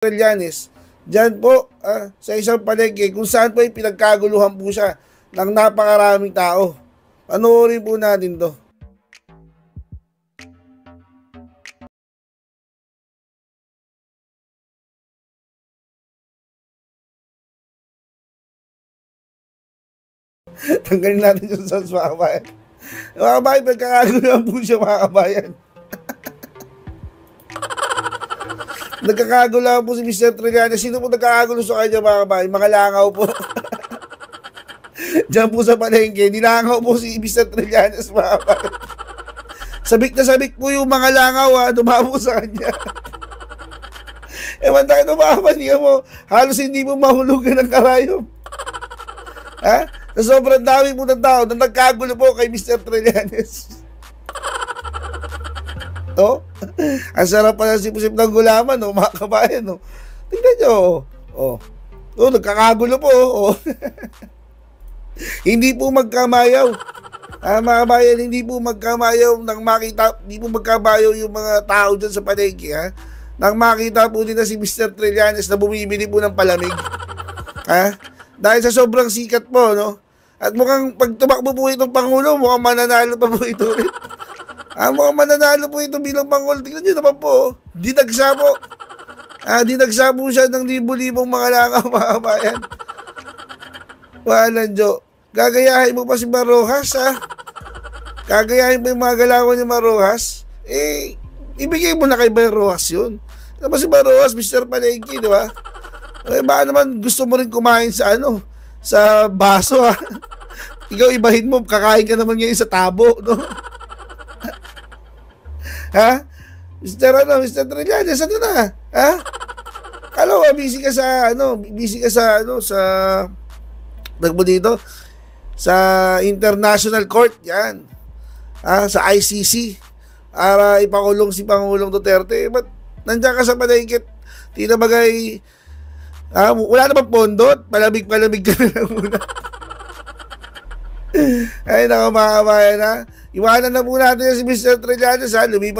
Trillanes, dyan po sa isang palengke kung saan po ay pinagkaguluhan po siya ng napakaraming tao. Panoorin po natin to. Tanggalin natin yung sounds, mga kabayan. Mga kabayan, pinagkakaguluhan po siya, mga kabayan. Nagkakagulo po si Mr. Trillanes. Sino po nagkakagulo sa kanya, mga kabayan? Mga langaw po. Diyan po sa palengke, nilangaw po si Mr. Trillanes, mga kabayan. Sabik na sabik po yung mga langaw, dumabo sa kanya. Ewan tayo, dumabalihan mo. Halos hindi mo mahulugan ng karayom. Ha? Sa sobrang dami po ng tao na nagkagulo po kay Mr. Trillanes. To? Ang sarap pala sip-sip ng gulaman, no, mga kabayan, no. Tingnan nyo, nagkakagulo po, Hindi po magkamayaw. Mga kabayan, hindi po magkamayaw nang makita, hindi po magkamayaw yung mga tao dyan sa palengke, ha. Nang makita po nila si Mr. Trillanes na bumibili po ng palamig. Ha? Dahil sa sobrang sikat po, no. At mukhang pag tumakbo po itong Pangulo, mukhang mananalo pa po ito ulit. Mukhang mananalo po ito bilang Pangulo. Tingnan nyo naman po, dinagsa po. Dinagsa po siya ng libo-libong mga langaw, mga kabayan. Walang Diyo. Gagayahin mo pa si Marojas, ha? Gagayahin mo yung mga galawan ni Marojas. Ibigay mo na kay Marojas yun. Ano si Marojas, Mr. Palengke, di ba? Baka naman gusto mo rin kumain sa sa baso, ha? Ikaw ibahin mo, kakain ka naman ngayon sa tabo, no? Ha? Mr. Trillanes, ano na? Ha? Kala ko, busy ka sa, nagmo dito, sa International Court, yan. Sa ICC, para ipakulong si Pangulong Duterte. Ba't nandiyan ka sa palengke? Di na bagay, wala namang pondot, palamig-palamig ka na lang muna. Ay, naku, mga kabayan, ha? Iwanan na muna natin si Mr. Trillanes, ha? Lumipas